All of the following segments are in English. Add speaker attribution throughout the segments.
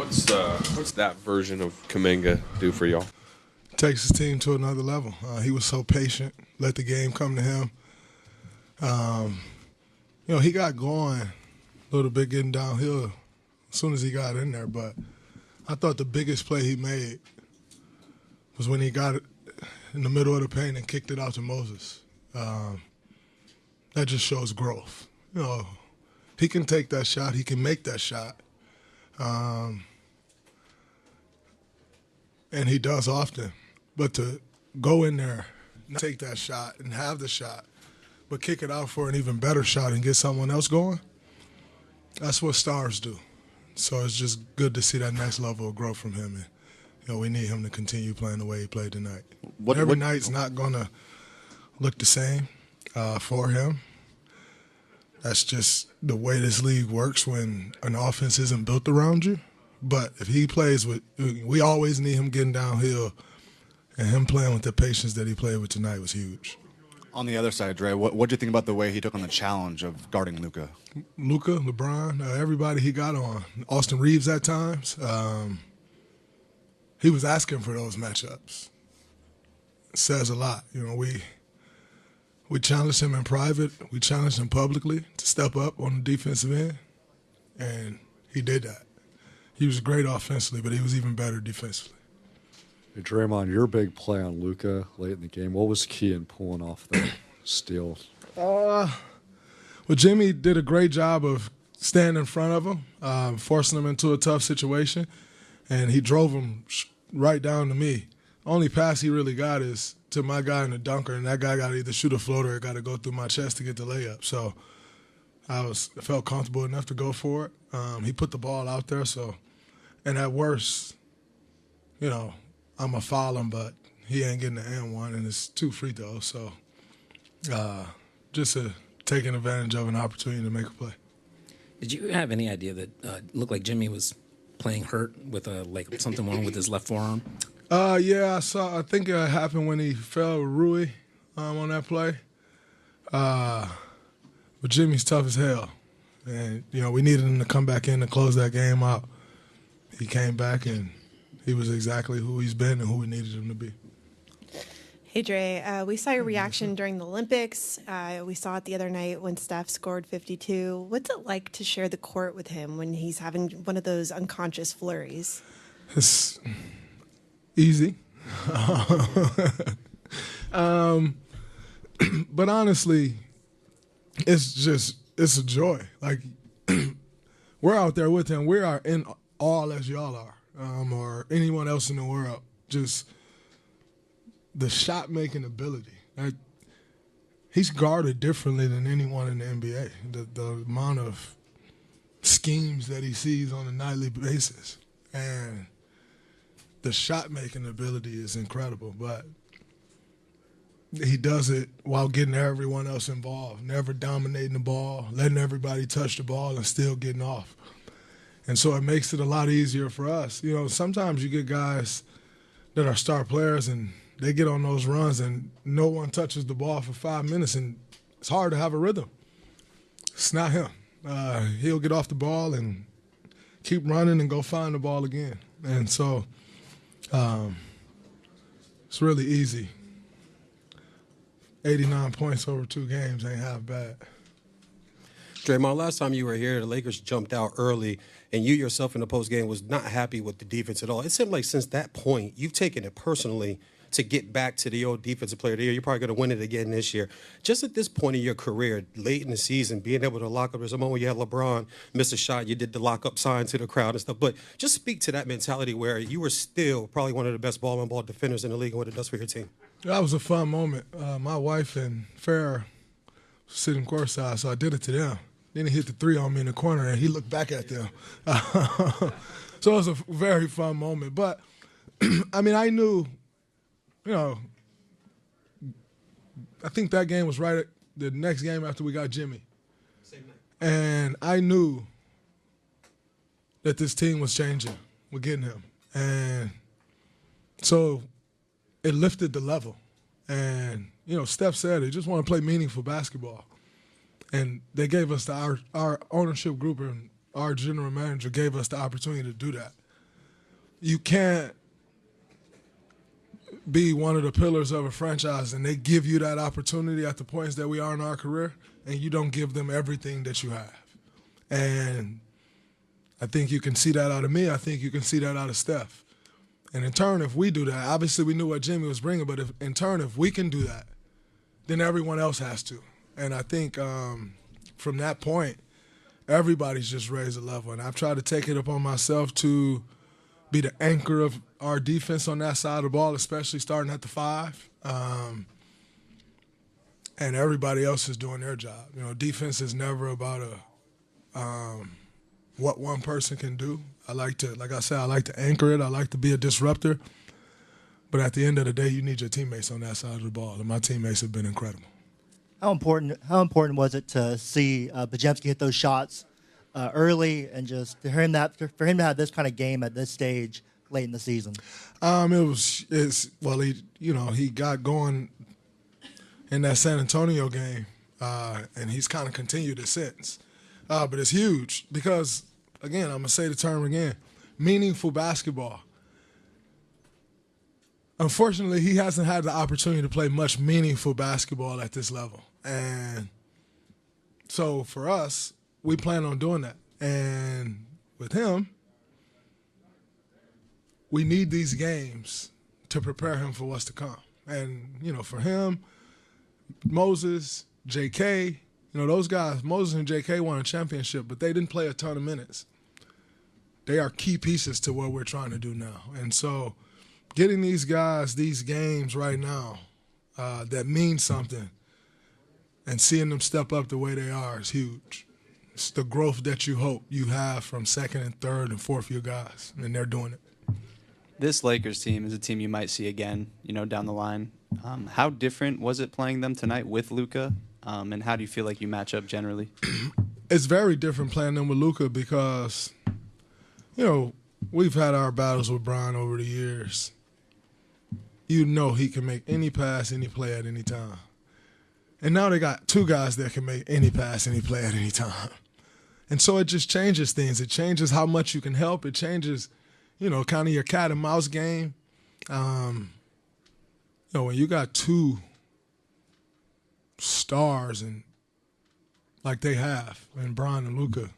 Speaker 1: What's that version of Kuminga do for y'all?
Speaker 2: Takes his team to another level. He was so patient, let the game come to him. He got going a little bit getting downhill as soon as he got in there, but I thought the biggest play he made was when he got it in the middle of the paint and kicked it out to Moses. That just shows growth. He can take that shot. He can make that shot. And he does often. But to go in there, take that shot and have the shot, but kick it out for an even better shot and get someone else going, that's what stars do. So it's just good to see that next level of growth from him. And, we need him to continue playing the way he played tonight. Every night's not going to look the same for him. That's just the way this league works when an offense isn't built around you. But if he plays we always need him getting downhill, and him playing with the patience that he played with tonight was huge.
Speaker 3: On the other side, Dray, what do you think about the way he took on the challenge of guarding Luka?
Speaker 2: Luka, LeBron, everybody he got on. Austin Reaves at times. He was asking for those matchups. It says a lot. We challenged him in private. We challenged him publicly to step up on the defensive end, and he did that. He was great offensively, but he was even better defensively.
Speaker 4: Hey, Draymond, your big play on Luka late in the game, what was key in pulling off the steal?
Speaker 2: Well, Jimmy did a great job of standing in front of him, forcing him into a tough situation, and he drove him right down to me. Only pass he really got is to my guy in the dunker, and that guy got to either shoot a floater or got to go through my chest to get the layup. So I felt comfortable enough to go for it. He put the ball out there, and at worst, I'm going to foul him, but he ain't getting the and one, and it's 2 free throws. So just taking advantage of an opportunity to make a play.
Speaker 5: Did you have any idea that it looked like Jimmy was playing hurt with something wrong with his left forearm?
Speaker 2: Yeah, I think it happened when he fell with Rui on that play. But Jimmy's tough as hell. And, we needed him to come back in to close that game out. He came back, and he was exactly who he's been and who we needed him to be.
Speaker 6: Hey, Dray, we saw your reaction during the Olympics. We saw it the other night when Steph scored 52. What's it like to share the court with him when he's having one of those unconscious flurries?
Speaker 2: It's easy. But honestly, it's a joy. Like, we're out there with him. We are in awe as y'all are, or anyone else in the world. Just the shot-making ability. Like, he's guarded differently than anyone in the NBA. The amount of schemes that he sees on a nightly basis. And the shot-making ability is incredible, but he does it while getting everyone else involved, never dominating the ball, letting everybody touch the ball and still getting off. And so it makes it a lot easier for us. Sometimes you get guys that are star players and they get on those runs and no one touches the ball for 5 minutes, and it's hard to have a rhythm. It's not him. He'll get off the ball and keep running and go find the ball again. And so it's really easy. 89 points over 2 games ain't half bad.
Speaker 7: Draymond, last time you were here, the Lakers jumped out early, and you yourself in the postgame was not happy with the defense at all. It seemed like since that point, you've taken it personally to get back to the old defensive player of the year. You're probably going to win it again this year. Just at this point in your career, late in the season, being able to lock up, there's a moment where you had LeBron miss a shot, you did the lock-up sign to the crowd and stuff. But just speak to that mentality where you were still probably one of the best ball-on-ball defenders in the league and what it does for your team.
Speaker 2: That was a fun moment. My wife and Farrah sitting courtside, so I did it to them. Then he hit the 3 on me in the corner, and he looked back at them. So it was a very fun moment. But, I knew, I think that game was right at the next game after we got Jimmy.
Speaker 7: Same night.
Speaker 2: And I knew that this team was changing with getting him. And so it lifted the level. And, Steph said, he just want to play meaningful basketball. And they gave us our ownership group and our general manager gave us the opportunity to do that. you can't be one of the pillars of a franchise and they give you that opportunity at the points that we are in our career and you don't give them everything that you have. And I think you can see that out of me. I think you can see that out of Steph. And in turn, if we do that, obviously we knew what Jimmy was bringing, but if we can do that, then everyone else has to. And I think from that point, everybody's just raised a level. And I've tried to take it upon myself to be the anchor of our defense on that side of the ball, especially starting at the 5. And everybody else is doing their job. You know, defense is never about what one person can do. I like to anchor it. I like to be a disruptor. But at the end of the day, you need your teammates on that side of the ball. And my teammates have been incredible.
Speaker 8: How important was it to see Podziemski hit those shots early, and just for him to have this kind of game at this stage late in the season? He got going in that San Antonio game, and he's kind of continued it since. But it's huge because, again, I'm going to say the term again, meaningful basketball. Unfortunately, he hasn't had the opportunity to play much meaningful basketball at this level. And so for us, we plan on doing that. And with him, we need these games to prepare him for what's to come. And, for him, Moses, J.K., those guys, Moses and J.K. won a championship, but they didn't play a ton of minutes. They are key pieces to what we're trying to do now. And so getting these guys these games right now that mean something and seeing them step up the way they are is huge. It's the growth that you hope you have from second and third and fourth year guys, and they're doing it.
Speaker 9: This Lakers team is a team you might see again, down the line. How different was it playing them tonight with Luka, and how do you feel like you match up generally?
Speaker 2: It's very different playing them with Luka because, we've had our battles with Bron over the years. He can make any pass, any play at any time. And now they got two guys that can make any pass, any play at any time. And so it just changes things. It changes how much you can help. It changes, kind of your cat and mouse game. When you got two stars and like they have, and Bron and Luka,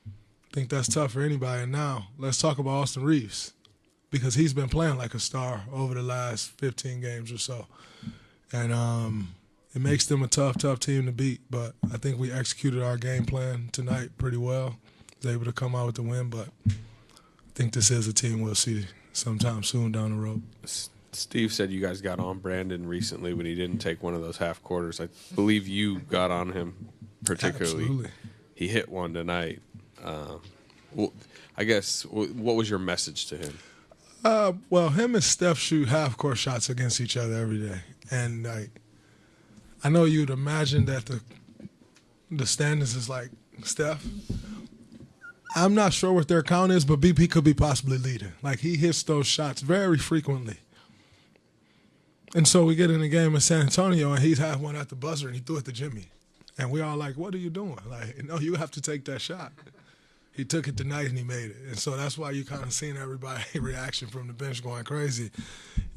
Speaker 2: I think that's tough for anybody. And now let's talk about Austin Reaves, because he's been playing like a star over the last 15 games or so. And it makes them a tough team to beat. But I think we executed our game plan tonight pretty well. Was able to come out with the win, but I think this is a team we'll see sometime soon down the road.
Speaker 1: Steve said you guys got on Brandon recently when he didn't take one of those half quarters. I believe you got on him particularly.
Speaker 2: Absolutely.
Speaker 1: He hit one tonight. I guess, what was your message to him?
Speaker 2: Well, him and Steph shoot half-court shots against each other every day. And I know you'd imagine that the standings is like Steph. I'm not sure what their count is, but BP could be possibly leading. Like, he hits those shots very frequently. And so we get in the game in San Antonio, and he's had one at the buzzer, and he threw it to Jimmy. And we all like, what are you doing? Like, no, you have to take that shot. He took it tonight and he made it. And so that's why you kind of seen everybody reaction from the bench going crazy.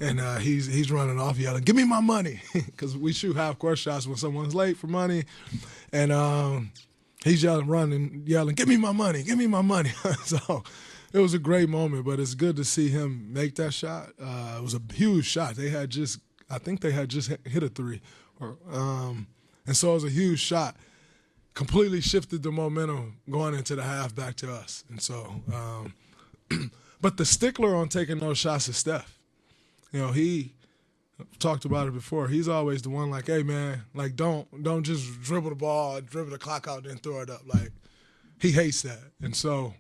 Speaker 2: And he's running off yelling, give me my money. Because we shoot half-court shots when someone's late for money. And he's yelling, give me my money, give me my money. So it was a great moment, but it's good to see him make that shot. It was a huge shot. I think they had just hit a three. And so it was a huge shot. Completely shifted the momentum going into the half back to us. And so, but the stickler on taking those shots is Steph. He talked about it before. He's always the one like, hey, man, like, don't just dribble the ball, dribble the clock out, then throw it up. Like, he hates that. And so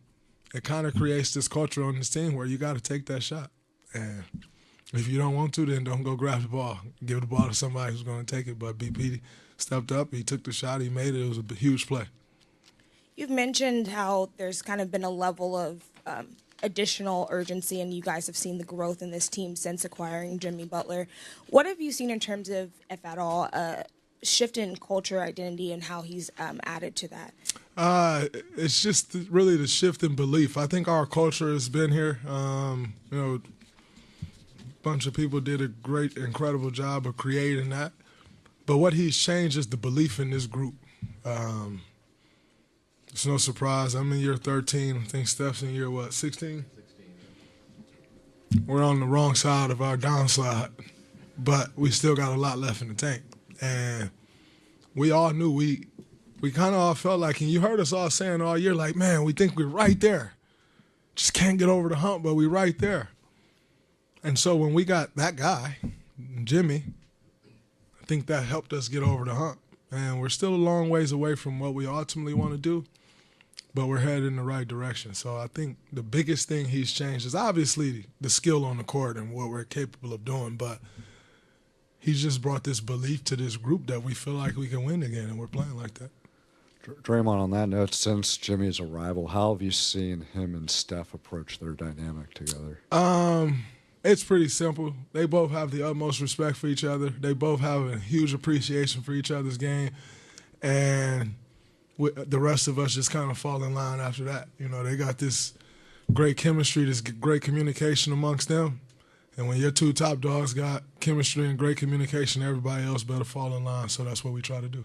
Speaker 2: it kind of creates this culture on this team where you got to take that shot. And if you don't want to, then don't go grab the ball. Give the ball to somebody who's going to take it. But BP stepped up, he took the shot, he made it. It was a huge play.
Speaker 10: You've mentioned how there's kind of been a level of additional urgency, and you guys have seen the growth in this team since acquiring Jimmy Butler. What have you seen in terms of, if at all, shift in culture, identity, and how he's added to that?
Speaker 8: It's just really the shift in belief. I think our culture has been here. You know, a bunch of people did a great, incredible job of creating that. But what he's changed is the belief in this group. It's no surprise. I'm in year 13. I think Steph's in year, what, 16? 16. We're on the wrong side of our downslide, but we still got a lot left in the tank. And we all knew we kind of all felt like, and you heard us all saying all year, like, man, we think we're right there. Just can't get over the hump, but we're right there. And so when we got that guy, Jimmy, I think that helped us get over the hump. And we're still a long ways away from what we ultimately want to do, but we're headed in the right direction. So I think the biggest thing he's changed is obviously the skill on the court and what we're capable of doing, but he's just brought this belief to this group that we feel like we can win again, and we're playing like that.
Speaker 4: Draymond, on that note, since Jimmy's arrival, how have you seen him and Steph approach their dynamic together?
Speaker 8: It's pretty simple. They both have the utmost respect for each other. They both have a huge appreciation for each other's game. And the rest of us just kind of fall in line after that. You know, they got this great chemistry, this great communication amongst them. And when your two top dogs got chemistry and great communication, everybody else better fall in line. So that's what we try to do.